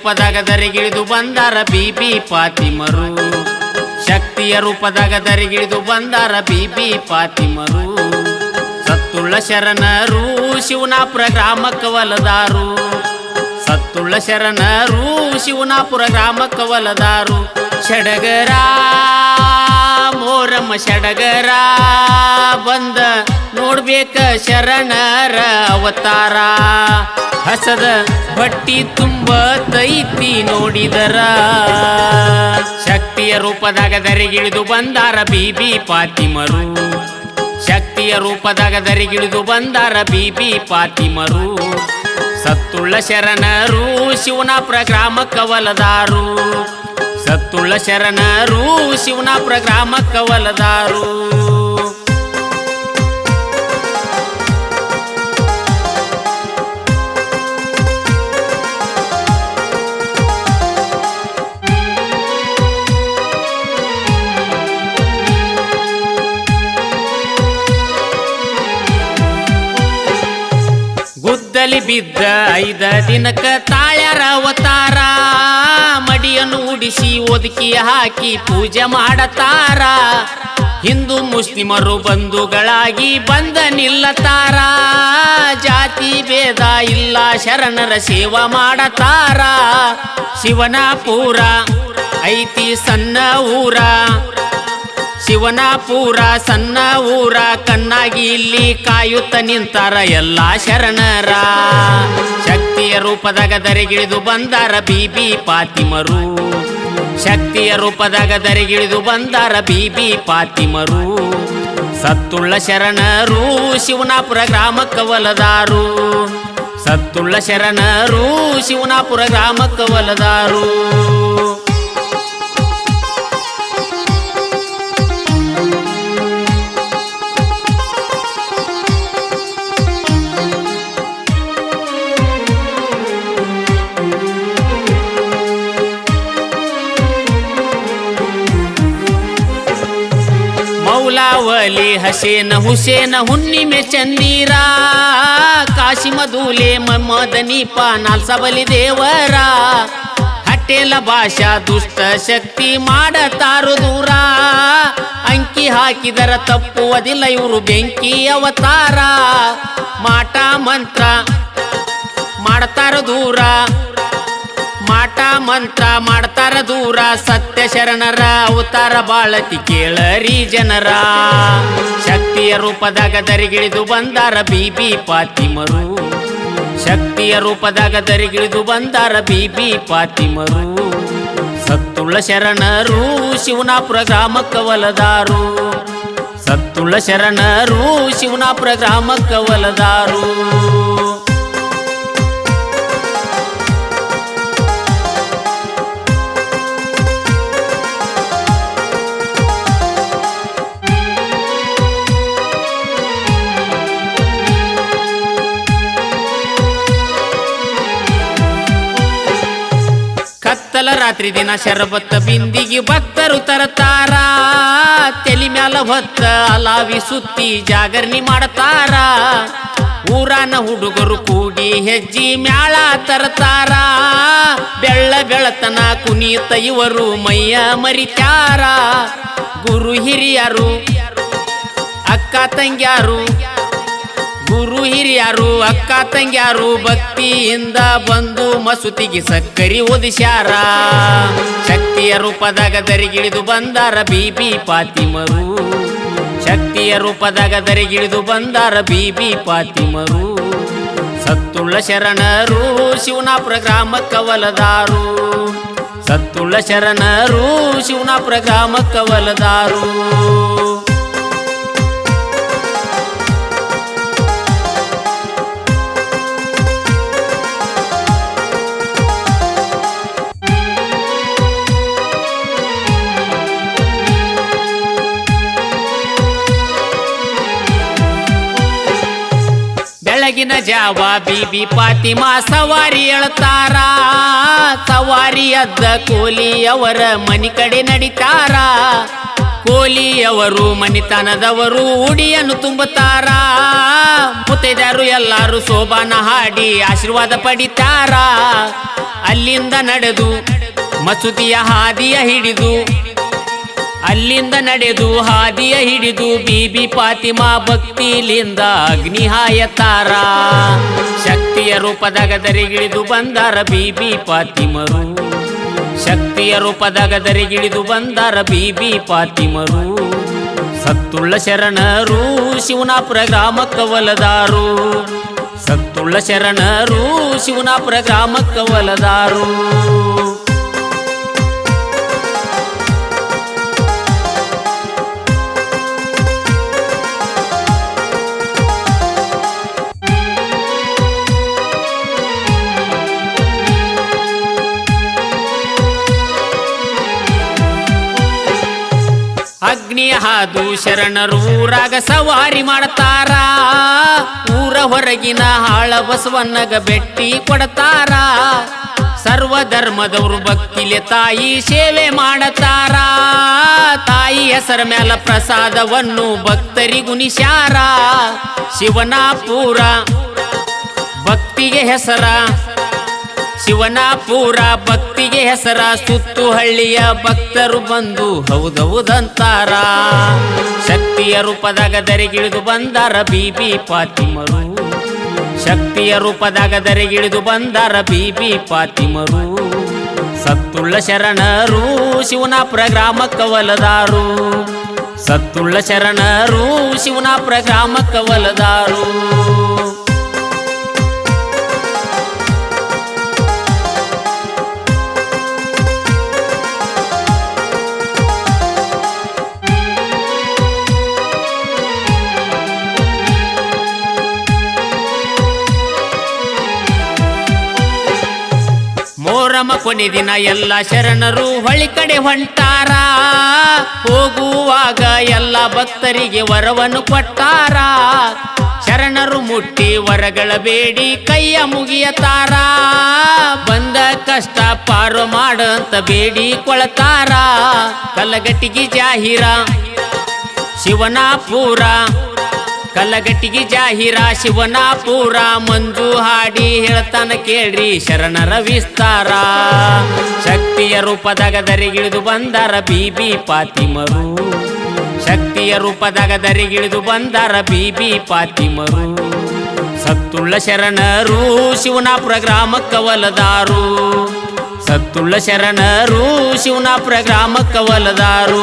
ರೂಪದಾಗ ದರಿಗಿಳಿದು ಬಂದಾರ ಬೀಬಿ ಪಾತಿಮರು. ಶಕ್ತಿಯ ರೂಪದಾಗ ದರಿಗಿಳಿದು ಬಂದಾರ ಬೀಬಿ ಪಾತಿಮರು. ಸತ್ತುಳ್ಳ ಶರಣರು ಶಿವನಾಪುರ ಗ್ರಾಮಕ್ಕ ಒಲದಾರು. ಸತ್ತುಳ್ಳ ಶರಣರು ಶಿವನಾಪುರ ಗ್ರಾಮಕ್ಕ ಒಲದಾರು. ಷಡಗರ ಮೋರಮ್ಮ ಷಡಗರ ಬಂದ ನೋಡ್ಬೇಕ ಶರಣರ ಅವತಾರ. ಹಸದ ಬಟ್ಟಿ ತುಂಬ ತೈತಿ ನೋಡಿದರ. ಶಕ್ತಿಯ ರೂಪದಾಗ ದರಿಗಿಳಿದು ಬಂದಾರ ಬೀಬಿ ಪಾತಿಮರು. ಶಕ್ತಿಯ ರೂಪದಾಗ ದರಿಗಿಳಿದು ಬಂದಾರ ಬೀಬಿ ಪಾತಿಮರು. ಸತ್ತುಳ್ಳ ಶರಣರು ಶಿವನಾಪುರ ಗ್ರಾಮಕ್ಕ ಒಲದಾರು. ಸತ್ತುಳ್ಳ ಶರಣರು ಶಿವನಾಪುರ ಗ್ರಾಮಕ್ಕ ಒಲದಾರು. ಗುದ್ದಲಿ ಬಿದ್ದ 5 ದಿನಕ್ಕ ತಾಳ್ಯಾರ ಅವತಾರ. ಮಡಿಯನ್ನು ಉಡಿಸಿ ಒದಕಿ ಹಾಕಿ ಪೂಜೆ ಮಾಡತಾರ. ಹಿಂದೂ ಮುಸ್ಲಿಮರು ಬಂಧುಗಳಾಗಿ ಬಂದ ನಿಲ್ಲತಾರ. ಜಾತಿ ಭೇದ ಇಲ್ಲ ಶರಣರ ಸೇವಾ ಮಾಡತಾರ. ಶಿವನಾಪುರ ಐತಿ ಸಣ್ಣ ಊರ. ಶಿವನಾಪುರ ಸಣ್ಣ ಊರ ಕಣ್ಣಾಗಿ ಇಲ್ಲಿ ಕಾಯುತ್ತ ನಿಂತಾರ ಎಲ್ಲ ಶರಣರ. ಶಕ್ತಿಯ ರೂಪದಾಗ ದರಿಗಿಳಿದು ಬಂದಾರ ಬೀಬಿ ಪಾತಿಮರು. ಶಕ್ತಿಯ ರೂಪದಾಗ ದರಿಗಿಳಿದು ಬಂದಾರ ಬೀಬಿ ಪಾತಿಮರು. ಸತ್ತುಳ್ಳ ಶರಣರು ಶಿವನಾಪುರ ಗ್ರಾಮಕ್ಕ ಒಲದಾರು. ಸತ್ತುಳ್ಳ ಶರಣರು ಶಿವನಾಪುರ ಗ್ರಾಮಕ್ಕ ಒಲದಾರು. ಮೌಲಾವಲಿ ಹಸೇನ ಹುಸೇನ ಹುಣ್ಣಿಮೆ ಚಂದೀರ. ಕಾಶಿಮದೂಲೆ ಮದನೀಪ ನಾಲ್ಸಬಲಿ ದೇವರ. ಹಟೇಲ ಭಾಷಾ ದುಷ್ಟ ಶಕ್ತಿ ಮಾಡತಾರು ದೂರ. ಅಂಕಿ ಹಾಕಿದರ ತಪ್ಪುವುದಿಲ್ಲ ಇವರು ಬೆಂಕಿ ಅವತಾರ. ಮಾಟ ಮಂತ್ರ ಮಾಡ್ತಾರ ದೂರ. ಮಾಟ ಮಂತ್ರ ಮಾಡ್ತಾರ ದೂರ. ಸತ್ಯ ಶರಣರ ಅವತಾರ ಬಾಳತಿ ಕೇಳರಿ ಜನರ. ಶಕ್ತಿಯ ರೂಪದಾಗ ದರಿಗಿಳಿದು ಬಂದಾರ ಬೀಬಿ ಪಾತಿಮರು. ಶಕ್ತಿಯ ರೂಪದಾಗ ದರಿಗಿಳಿದು ಬಂದಾರ ಬೀಬಿ ಪಾತಿಮರು. ಸತ್ತುಳ್ಳ ಶರಣರು ಶಿವನಾಪುರ ಗ್ರಾಮಕ್ಕ ಒಲದಾರು. ಸತ್ತುಳ್ಳ ಶರಣರು ಶಿವನಾಪುರ ಗ್ರಾಮಕ್ಕ ಒಲದಾರು. ಕತ್ತಲ ರಾತ್ರಿ ದಿನ ಶರಬತ್ತ ಬಿಂದಿಗೆ ಭಕ್ತರು ತರತಾರ. ತೆಲಿ ಮ್ಯಾಲ ಹೊತ್ತ ಅಲಾವಿ ಸುತ್ತಿ ಜಾಗರಣಿ ಮಾಡತಾರ. ಊರಾನ ಹುಡುಗರು ಕೂಡಿ ಹೆಜ್ಜಿ ಮ್ಯಾಳ ತರತಾರ. ಬೆಳ್ಳ ಬೆಳತನ ಕುಣಿತ ಇವರು ಮೈಯ ಮರಿತಾರ. ಗುರು ಹಿರಿಯರು ಅಕ್ಕ ತಂಗ್ಯಾರು. ಗುರು ಹಿರಿಯರು ಅಕ್ಕ ತಂಗ್ಯಾರು ಭಕ್ತಿಯಿಂದ ಬಂದು ಮಸೂತಿಗೆ ಸಕ್ಕರಿ ಒದಿಸ್ಯಾರ. ಶಕ್ತಿಯ ರೂಪದಾಗ ದರಿಗಿಳಿದು ಬಂದಾರ ಬೀಬಿ ಪಾತಿಮರು. ಶಕ್ತಿಯ ರೂಪದಾಗ ದರಿಗಿಳಿದು ಬಂದಾರ ಬೀಬಿ ಪಾತಿಮರು. ಸತ್ತುಳ್ಳ ಶರಣರು ಶಿವನಾಪುರ ಗ್ರಾಮಕ್ಕ ಒಲದಾರು. ಸತ್ತುಳ್ಳ ಶರಣರು ಶಿವನಾಪುರ ಗ್ರಾಮಕ್ಕ ಒಲದಾರು. ಬೆಳಗಿನ ಜಾವ ಬೀಬಿ ಪಾತಿಮಾ ಸವಾರಿ ಎಳ್ತಾರ. ಸವಾರಿ ಅದ್ದ ಕೂಲಿ ಅವರ ಮನಿ ಕಡೆ ನಡಿತಾರ. ಕೋಲಿಯವರು ಮನಿತನದವರು ಉಡಿಯನ್ನು ತುಂಬುತ್ತಾರ ಮುತ್ತೈದ್ಯಾರು ಎಲ್ಲಾರು ಸೋಬಾನ ಹಾಡಿ ಆಶೀರ್ವಾದ ಪಡಿತಾರ ಅಲ್ಲಿಂದ ನಡೆದು ಮಸೂತಿಯ ಹಾದಿಯ ಹಿಡಿದು ಅಲ್ಲಿಂದ ನಡೆದು ಹಾದಿಯ ಹಿಡಿದು ಬೀಬಿ ಫಾತಿಮಾ ಭಕ್ತಿಲಿಂದ ಅಗ್ನಿ ಹಾಯತಾರ ಶಕ್ತಿಯ ರೂಪದಾಗ ದರಿಗಿಳಿದು ಬಂದಾರ ಬೀಬಿ ಫಾತಿಮರು ಶಕ್ತಿಯ ರೂಪದಾಗ ದರಿಗಿಳಿದು ಬಂದಾರ ಬೀಬಿ ಫಾತಿಮರು ಸತ್ತುಳ್ಳ ಶರಣರು ಶಿವನಾಪುರ ಗ್ರಾಮಕ್ಕ ಒಲದಾರು ಸತ್ತುಳ್ಳ ಶರಣರು ಶಿವನಾಪುರ ಗ್ರಾಮಕ್ಕ ಒಲದಾರು ಅಗ್ನಿಯ ಹಾದು ಶರಣರು ಊರಾಗ ಸವಾರಿ ಮಾಡ್ತಾರ ಊರ ಹೊರಗಿನ ಹಾಳ ಬಸವಣ್ಣಗ ಬೆಟ್ಟಿ ಕೊಡ್ತಾರ ಸರ್ವ ಧರ್ಮದವರು ಭಕ್ತಿಲೆ ತಾಯಿ ಸೇವೆ ಮಾಡತಾರ ತಾಯಿ ಹೆಸರ ಮ್ಯಾಲ ಪ್ರಸಾದವನ್ನು ಭಕ್ತರಿಗುನಿಸ್ಯಾರ ಶಿವನಾಪುರ ಭಕ್ತಿಗೆ ಹೆಸರ ಶಿವನಾಪುರ ಭಕ್ತಿಗೆ ಹೆಸರ ಸುತ್ತು ಹಳ್ಳಿಯ ಭಕ್ತರು ಬಂದು ಹೌದೌದಂತಾರ ಶಕ್ತಿಯ ರೂಪದಾಗ ದರಿಗಿಳಿದು ಬಂದಾರ ಬೀಬಿ ಫಾತಿಮರು ಶಕ್ತಿಯ ರೂಪದಾಗ ದರಿಗಿಳಿದು ಬಂದಾರ ಬೀಬಿ ಫಾತಿಮರು ಸತ್ತುಳ್ಳ ಶರಣರು ಶಿವನಾಪುರ ಗ್ರಾಮಕ್ಕ ಒಲದಾರು ಸತ್ತುಳ್ಳ ಶರಣರು ಶಿವನಾಪುರ ಗ್ರಾಮಕ್ಕ ಒಲದಾರು ಮೊಹರಮ ಕೊನೆ ದಿನ ಎಲ್ಲ ಶರಣರು ಹೊಳಿ ಕಡೆ ಹೊಂಟಾರ ಹೋಗುವಾಗ ಎಲ್ಲ ಭಕ್ತರಿಗೆ ವರವನ್ನು ಕೊಟ್ಟಾರ ಶರಣರು ಮುಟ್ಟಿ ವರಗಳ ಬೇಡಿ ಕೈಯ ಮುಗಿಯತಾರ ಬಂದ ಕಷ್ಟ ಪಾರು ಮಾಡಂತ ಬೇಡಿ ಕೊಳತಾರ ಕಲ್ಲಗಟ್ಟಿಗೆ ಜಾಹಿರ ಶಿವನಾಪುರ ಕಲ್ಲಗಟ್ಟಿಗೆ ಜಾಹಿರ ಶಿವನಾಪುರ ಮಂಜು ಹಾಡಿ ಹೇಳ್ತಾನ ಕೇಳ್ರಿ ಶರಣರ ವಿಸ್ತಾರ ಶಕ್ತಿಯ ರೂಪದಾಗ ದರಿಗಿಳಿದು ಬಂದಾರ ಬೀಬಿ ಫಾತಿಮರು ಶಕ್ತಿಯ ರೂಪದಾಗ ದರಿಗಿಳಿದು ಬಂದಾರ ಬೀಬಿ ಫಾತಿಮರು ಸತ್ತುಳ್ಳ ಶರಣರು ಶಿವನಾಪುರ ಗ್ರಾಮಕ್ಕ ಒಲದಾರು ಸತ್ತುಳ್ಳ ಶರಣರು ಶಿವನಾಪುರ ಗ್ರಾಮಕ್ಕ ಒಲದಾರು